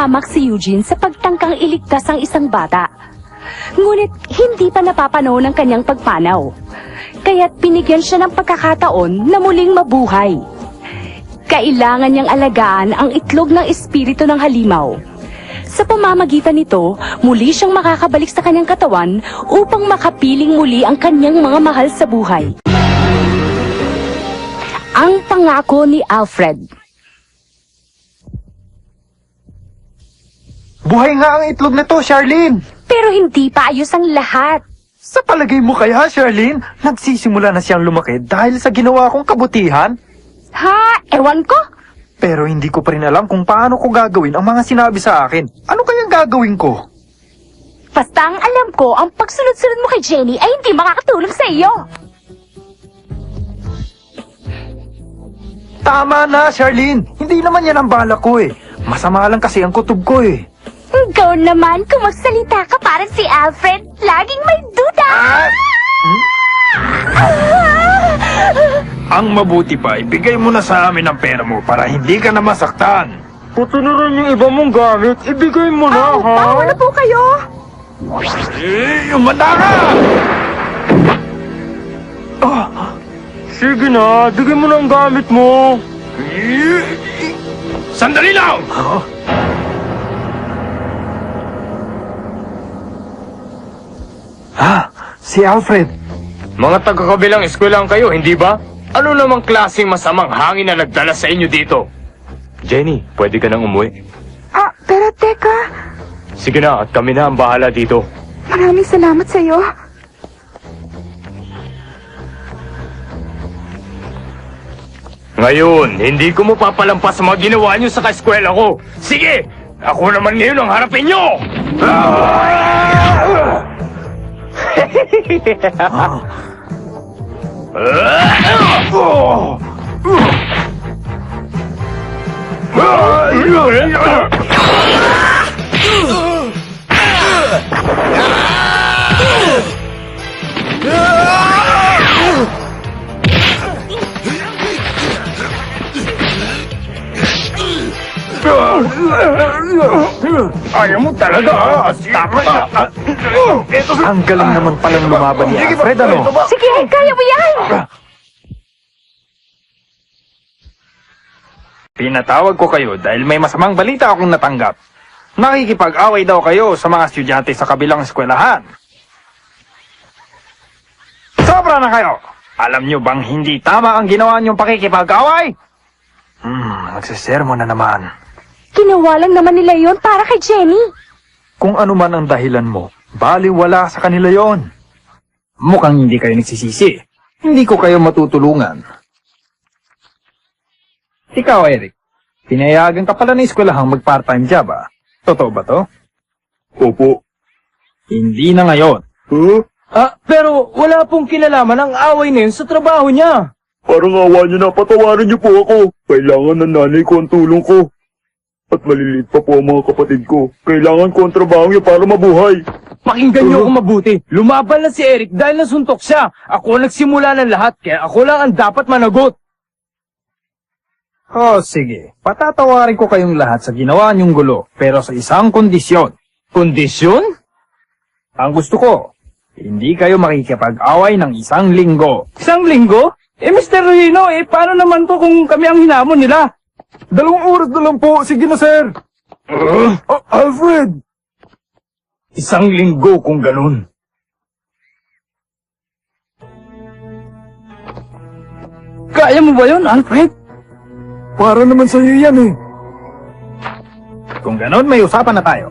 napahamak si Eugene sa pagtangkang iligtas ang isang bata. Ngunit hindi pa napapanaw ng kanyang pagpanaw. Kaya't binigyan siya ng pagkakataon na muling mabuhay. Kailangan niyang alagaan ang itlog ng espiritu ng halimaw. Sa pamamagitan nito, muli siyang makakabalik sa kanyang katawan upang makapiling muli ang kanyang mga mahal sa buhay. Ang pangako ni Alfred. Buhay nga ang itlog na to, Charlene! Pero hindi pa ayos ang lahat. Sa palagay mo kaya, Charlene, nagsisimula na siyang lumaki dahil sa ginawa kong kabutihan? Ha? Ewan ko. Pero hindi ko pa rin alam kung paano ko gagawin ang mga sinabi sa akin. Ano kayang gagawin ko? Basta ang alam ko, ang pagsunod-sunod mo kay Jenny ay hindi makakatulong sa iyo. Tama na, Charlene! Hindi naman yan ang balak ko eh. Masama lang kasi ang kutob ko eh. Ikaw naman, kung magsalita ka parang si Alfred, laging may duda! Ang mabuti pa, ibigay mo na sa amin ang pera mo para hindi ka na masaktan. Pati na rin yung iba mong gamit, ibigay mo na, ha? Tawa na po kayo! Umanda ka! Sige na, bigay mo na ang gamit mo. Sandali lang! Si Alfred. Mga taga-kabilang eskwelahan kayo, hindi ba? Ano namang klaseng masamang hangin na nagdala sa inyo dito? Jenny, pwede ka nang umuwi. Pero teka, Sige na, at kami na ang bahala dito. maraming salamat sa iyo. Ngayon, hindi ko mapapalampas sa mga ginawa niyo sa kaeskwela ko. Sige! Ako naman ngayon ang harapin niyo! Ayaw mo talaga, ha? Tama na! Ang galing naman palang lumaban ni Alfred, ano? Sige, kaya mo yan! Pinatawag ko kayo dahil may masamang balita akong natanggap. Nakikipag-away daw kayo sa mga estudyante sa kabilang eskwelahan. Sobra na kayo! Alam nyo bang hindi tama ang ginawa niyong pakikipag-away? Nagsisermo na naman. Ginawa lang naman nila yon para kay Jenny. Kung ano man ang dahilan mo, baliwala sa kanila yon. Mukhang hindi kayo nagsisisi. Hindi ko kayo matutulungan. Ikaw, Eric, pinayagan ka pala ng eskwelahang mag-part-time job, ah. Totoo ba to? Opo. Hindi na ngayon. Pero wala pong kinalaman ang away na yun sa trabaho niya. Parang awa niyo na, patawarin niyo po ako. Kailangan ng nanay ko ang tulong ko. At maliliit pa po ang mga kapatid ko. Kailangan ko ang trabaho niyo para mabuhay. Pakinggan niyo ako mabuti. Lumaban na si Eric dahil nasuntok siya. Ako ang nagsimula ng lahat, kaya ako lang ang dapat managot. Oh, sige. Patatawarin ko kayong lahat sa ginawa niyong gulo, pero sa isang kondisyon. Kondisyon? Ang gusto ko, hindi kayo makikipag-away ng 1 linggo. 1 linggo? Mr. Rino, paano naman to kung kami ang hinamon nila? 2 oras na lang po. Sige na, sir. Alfred! 1 linggo kung ganun. Kaya mo ba yun, Alfred? Para naman sa'yo yan eh. Kung ganon, may usapan na tayo.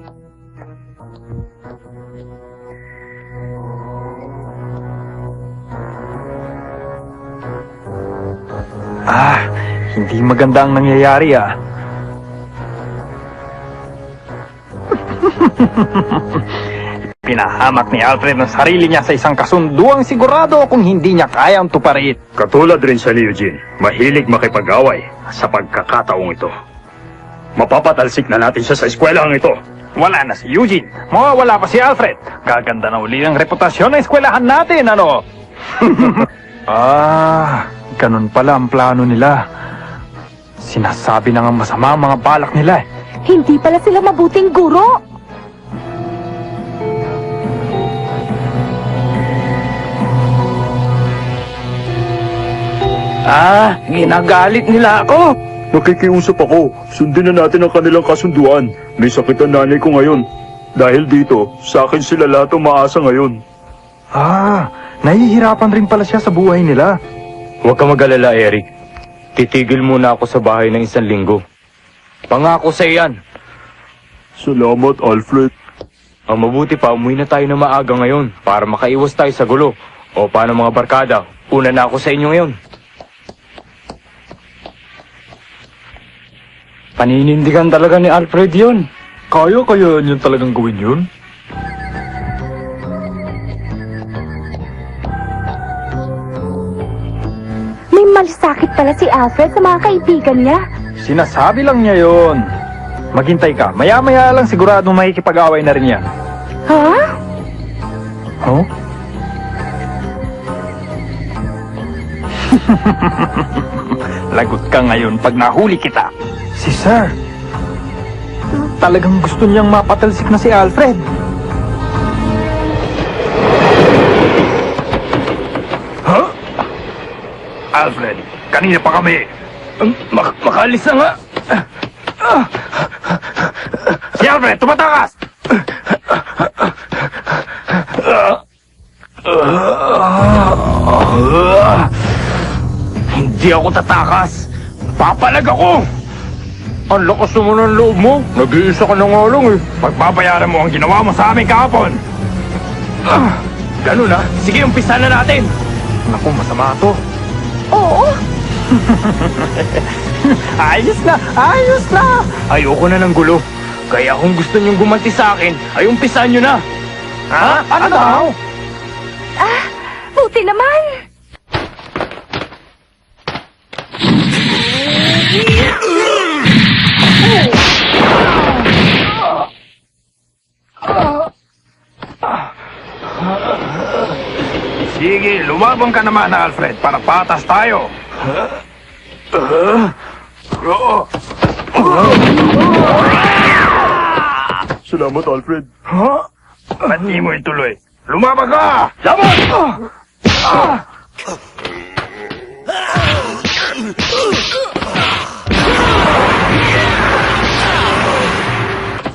Hindi maganda ang nangyayari, ah. Pinahamak ni Alfred ang sarili niya sa isang kasunduang sigurado kung hindi niya kayang tuparin. Katulad rin siya ni Eugene, mahilig makipag-away sa pagkakataong ito. Mapapatalsik na natin siya sa eskwelahang ito. Wala na si Eugene. Mawawala pa si Alfred. Gaganda na uli ang reputasyon ng eskwelahan natin, ano? Ganun pala ang plano nila. Sinasabi na nga masama ang mga balak nila. Hindi pala sila mabuting guro. Ginagalit nila ako. Nakikiusap ako. Sundin na natin ang kanilang kasunduan. May sakit ang nanay ko ngayon. Dahil dito, sa akin sila lahat umaasa ngayon. Nahihirapan rin pala siya sa buhay nila. Huwag ka mag-alala, Eric. Titigil muna ako sa bahay ng 1 linggo. Pangako sa iyan. Salamat, Alfred. Ang mabuti pa, umuwi na tayo na maaga ngayon para makaiwas tayo sa gulo. O paano mga barkada? Una na ako sa inyo ngayon. Paninindigan talaga ni Alfred yun. Kaya niyan talagang gawin yun? May malasakit pala si Alfred sa mga kaibigan niya. Sinasabi lang niya yun. Maghintay ka. Maya-maya lang sigurado makikipag-away na rin yan. Ha? Huh? Lagot ka ngayon pag nahuli kita. Si Sir. Talagang gusto niyang mapatalsik na si Alfred. Huh? Alfred, kanina pa kami. Makalis na nga. Si Alfred, tumatakas! Hindi ako tatakas. Papalag ako. Ang lakas naman ng loob mo. Nag-iisa ka na nga lang eh. Pagbabayaran mo ang ginawa mo sa amin kahapon. Ganun na. Sige, umpisa na natin. Naku, masama to. Oo. Ayos na! Ayos na! Ayoko na ng gulo. Kaya kung gusto niyong gumanti sa akin, ay umpisan niyo na. Ha? Ano daw? Buti naman. Sige, lumabang ka naman, Alfred, para patas tayo. Salamat, Alfred. Ba't di mo ituloy? Lumabang ka! Laban!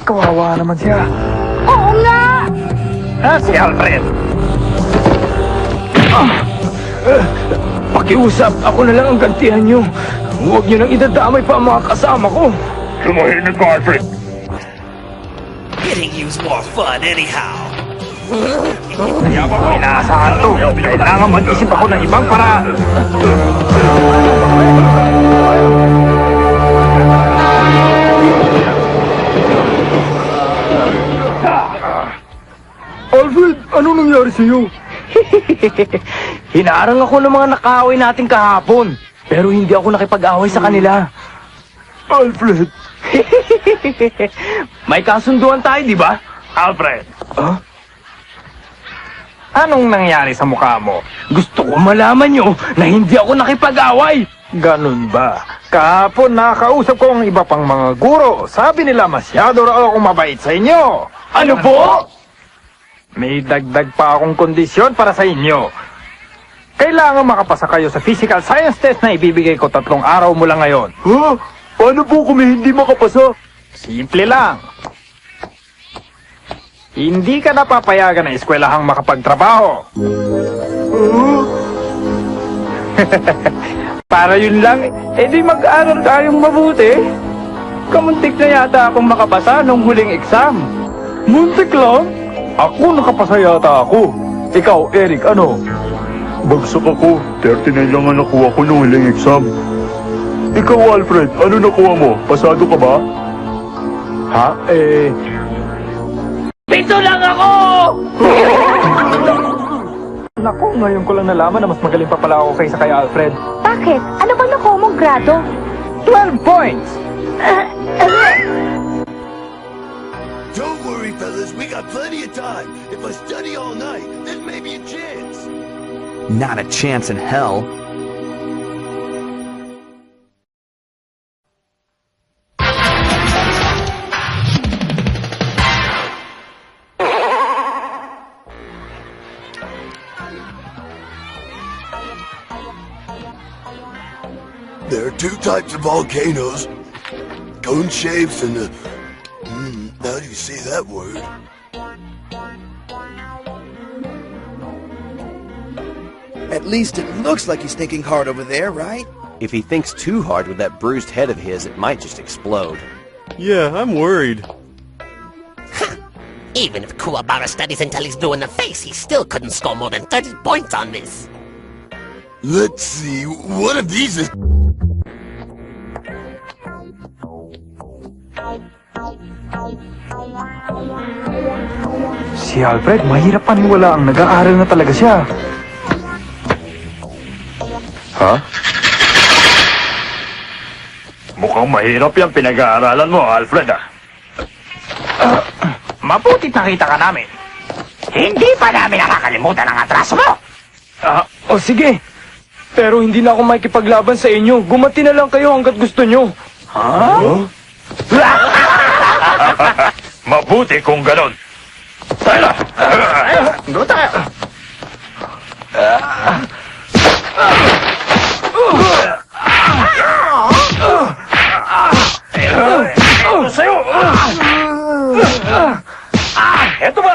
Kawawa naman siya. Oo nga. Si Alfred. Pakiusap, ako na lang ang gantihan niyo. Huwag niyo nang idadamay pa ang mga kasama ko. Tumahimik ka, Alfred. Getting you's more fun anyhow. Inaasahan to. Kailangan mag-isip ako ng ibang paraan. Alfred, anong nangyari sa'yo? Hinarang ako ng mga nakaaway natin kahapon. Pero hindi ako nakipag-away sa kanila. Alfred! May kasunduan tayo, di ba? Alfred. Anong nangyari sa mukha mo? Gusto ko malaman nyo na hindi ako nakipag-away. Ganun ba? Kahapon nakausap ko ang iba pang mga guro. Sabi nila masyado raw akong mabait sa inyo. Ano po? May dagdag pa akong kondisyon para sa inyo. Kailangan makapasa kayo sa physical science test na ibibigay ko 3 araw mula ngayon. Ha? Paano po kung hindi makapasa? Simple lang. Hindi ka napapayagan ng eskwelahang makapagtrabaho. Para yun lang, edi mag-aral tayong mabuti. Kamuntik na yata akong makapasa nung huling exam. Muntik lang. Ako nakapasa yata ako. Ikaw, Eric, ano? Bagsak ako. 39 lang ang nakuha ko nung huling exam. Ikaw, Alfred, ano nakuha mo? Pasado ka ba? Ha? Pito lang ako! Naku, ngayon ko lang nalaman na mas magaling pa pala ako kaysa kay Alfred. Bakit? Ano ba nakuha mong grado? 12 points! Don't worry, fellas. We got plenty of time. If I study all night, then maybe a chance. Not a chance in hell. There are two types of volcanoes. Cone shapes and how do you say that word? At least it looks like he's thinking hard over there, right? If he thinks too hard with that bruised head of his, it might just explode. Yeah, I'm worried. Even if Kuwabara studies until he's blue in the face, he still couldn't score more than 30 points on this. Let's see, one of these is... Si Alfred, mahirap paniwala ang nag-aaral na talaga siya. Ha? Mukhang mahirap yung pinag-aaralan mo, Alfred, ah. Mabuti nakita ka namin. Hindi pa namin nakakalimutan ang atraso mo! Sige. Pero hindi na ako makikipaglaban sa inyo. Gumati na lang kayo hanggat gusto nyo. Mabuti kung ganon. Tayo na! Doon tayo. Sa'yo! Eto ba?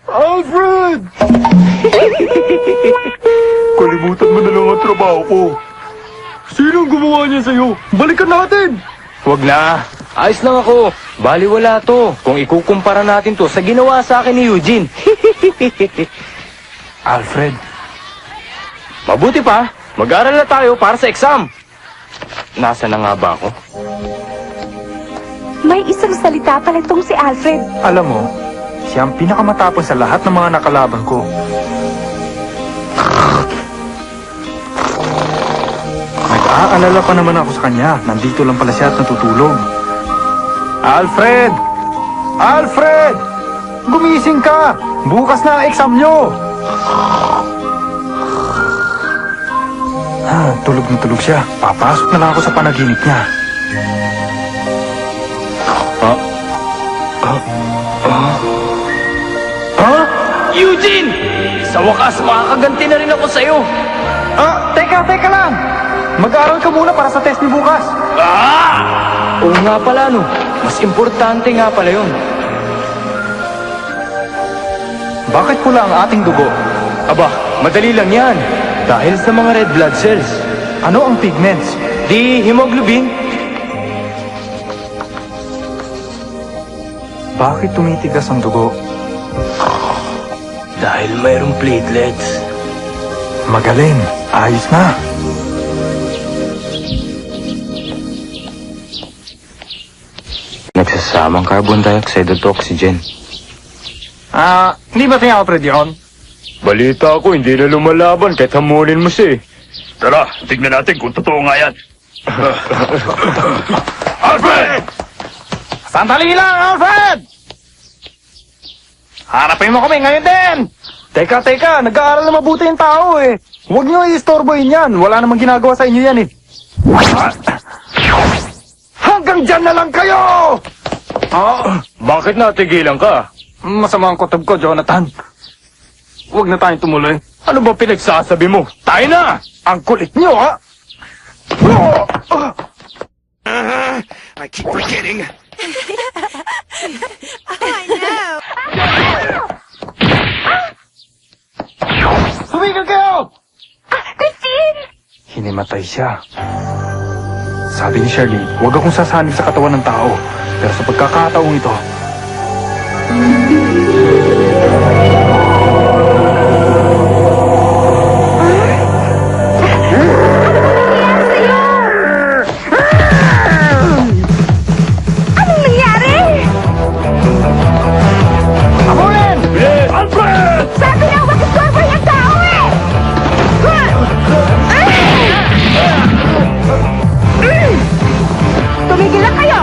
Alfred! Kalimutan mo na lang ang trabaho ko. Sinong gumawa niya sa'yo? Balikan natin! Huwag na. Ayos lang ako. Baliwala to. Kung ikukumpara natin to sa ginawa sa akin ni Eugene. Alfred, Mabuti pa. Mag-aral na tayo para sa exam. Nasa na nga ba ako? May isang salita pala itong si Alfred. alam mo, siya ang pinakamatapang sa lahat ng mga nakalaban ko. Nag-aalala pa naman ako sa kanya. Nandito lang pala siya at natutulog. Alfred! Alfred! Gumising ka! Bukas na ang exam nyo! Tulog na tulog siya. Papasok na lang ako sa panaginip niya. Eugene! Sa wakas, makakaganti na rin ako sa'yo. Teka lang! Mag-aaral ka muna para sa test ni bukas. Oo nga pala, no. Mas importante nga pala yun. Bakit pula ang ating dugo? Aba, madali lang yan. Dahil sa mga red blood cells. Ano ang pigments? Di hemoglobin. Bakit tumitigas ang dugo? Dahil mayroong platelets. Magaling. Ayos na. Nagsasamang carbon dioxide at oxygen. Hindi ba si Alfred yun? Balita ko, hindi na lumalaban kahit hamulin mo siya eh. Tara, tignan natin kung totoo nga yan. Alfred! Sandali lang, Alfred! Harapin mo kami ngayon din! Teka, nag-aaral na mabuti yung tao eh. Huwag niyo i-istorbohin yan. Wala namang ginagawa sa inyo yan eh. Hanggang dyan na lang kayo! Bakit natigilan ka? Masama ang kutob ko, Jonathan. Huwag na tayong tumuloy. Ano ba pinagsasabi mo? Tayo na! Ang kulit niyo, ha? I keep forgetting. Tumigil kayo! Christine! Hinimatay siya. Sabi ni Shirley, huwag akong sasanib sa katawan ng tao. Pero sa pagkakataong ito, Anong nangyari? Abulin! Alfred! Sabi na huwag istorbo yung tao eh! Tumigil lang kayo!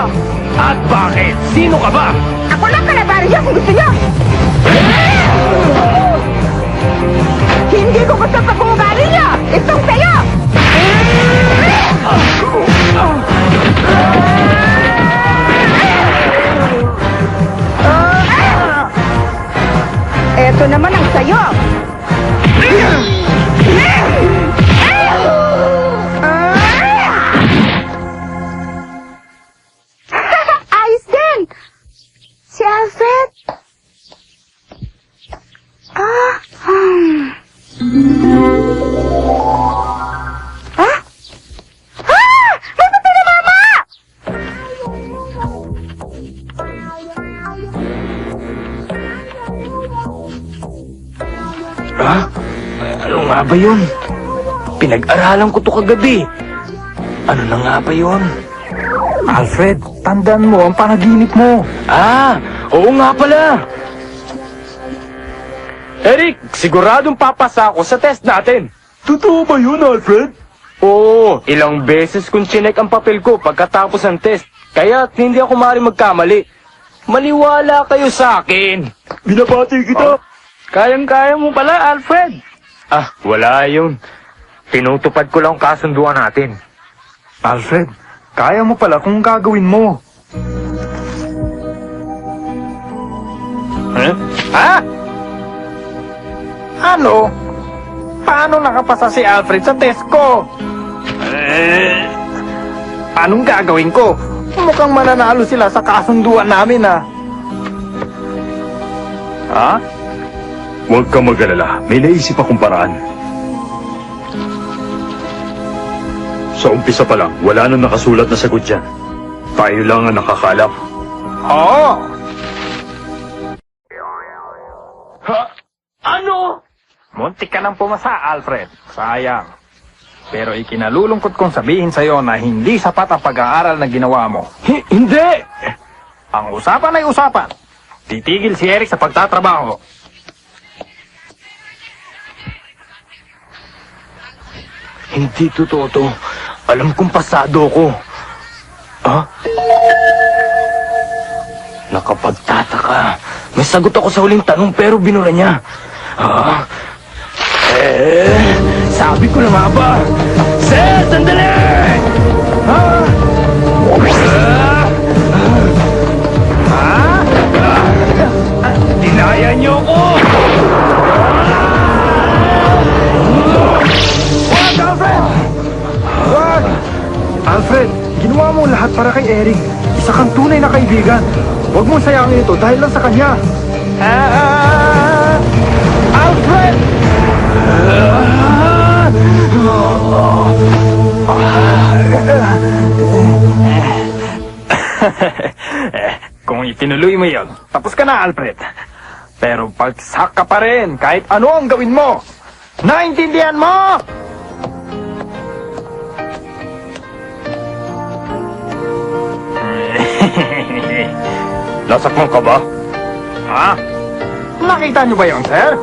At bakit? Sino ka ba? Ako lang kalabarin kung gusto nyo! Hindi ko gusto pag-uugali nyo! Itong sa'yo! Eto naman ang sayo! Ha? Ano nga ba yun? Pinag-aralan ko to kagabi. Ano na nga ba yun? Alfred, tandaan mo ang panaginip mo. Ah, oo nga pala. Eric, siguradong papasa ako sa test natin. Totoo ba yun, Alfred? Oo, ilang beses kong chinek ang papel ko pagkatapos ng test. Kaya hindi ako maaaring magkamali. Maniwala kayo sa akin. Binabati kita. Kayang-kaya mo pala, Alfred. Ah, wala yun. Tinutupad ko lang kasunduan natin. Alfred, kaya mo pala kung gagawin mo. Huh? Ha? Ano? Paano nakapasa si Alfred sa test ko? Anong gagawin ko? Mukhang mananalo sila sa kasunduan namin, ah. Ha? Huwag kang mag-alala. May naisip akong paraan. Sa umpisa pa lang, wala nang nakasulat na sagot dyan. Tayo lang ang nakakalam. Oo! Ano? Muntik ka nang pumasa, Alfred. Sayang. Pero ikinalulungkot kong sabihin sa'yo na hindi sapat ang pag-aaral na ginawa mo. Hindi! Ang usapan ay usapan. Titigil si Eric sa pagtatrabaho. Hindi totoo to. Alam kong pasado ko. Ha? Nakapagtataka. May sagot ako sa huling tanong pero binura niya. Sabi ko na nga ba? Sir, sandali! Dinaya niyo ko! Wag, Alfred! Wag! Alfred, ginawa mo lahat para kay Eric. Isa kang tunay na kaibigan. Huwag mong sayangin ito dahil lang sa kanya. Alfred! Kung itinuloy mo yon, tapos ka na, Alfred. Pero pagsak ka pa rin kahit ano ang gawin mo. Naintindihan mo? Nasakman ka ba? Ha? Nakita niyo ba yon, sir?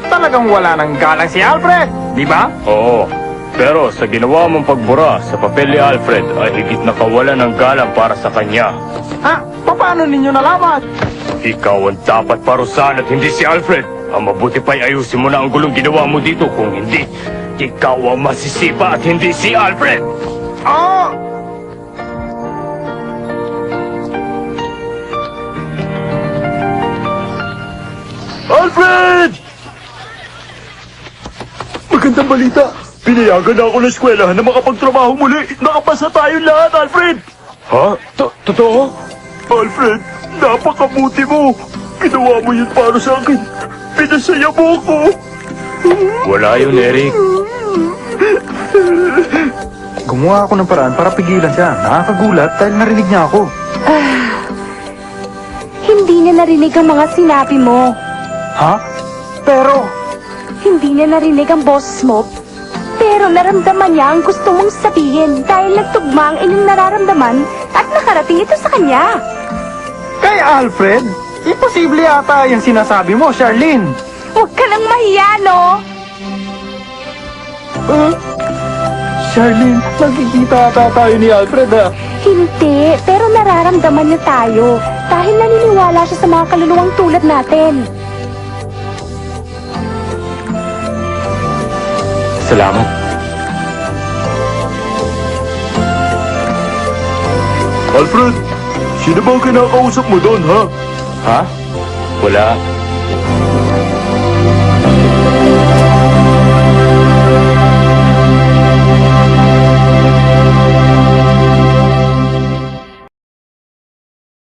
Talagang wala nang galang si Alfred, di ba? Oo. Pero sa ginawa mong pagbura sa papel ni Alfred ay higit na kawalan ng galang para sa kanya. Ha? Paano ninyo nalaman? Ikaw ang dapat parusahan at hindi si Alfred. Ang mabuti pa'y ayusin mo na ang gulong ginawa mo dito. Kung hindi, ikaw ang masisipa at hindi si Alfred. Oh! Alfred! Magandang balita. Pinayagan na ako ng eskwelahan na makapagtrabaho muli. Nakapasa tayong lahat, Alfred! Ha? Totoo? Alfred, napakabuti mo. Ginawa mo yun para sa akin. Pinasaya mo ako. Wala yun, Eric. Gumawa ako ng paraan para pigilan siya. Nakakagulat dahil narinig niya ako. Hindi niya narinig ang mga sinabi mo. Ha? Pero, Hindi niya narinig ang boses mo. Pero naramdaman niya ang gusto mong sabihin dahil nagtugma ang inyong nararamdaman at nakarating ito sa kanya. kay Alfred, imposible yata yung sinasabi mo, Charlene. Huwag ka nang mahiya, no? Charlene, nagkikita ata tayo ni Alfred, ha? Hindi, pero nararamdaman niya tayo dahil naniniwala siya sa mga kaluluwang tulad natin. Salamat. Alfred, sino ba ang kinakausap mo doon, ha? Ha? Wala.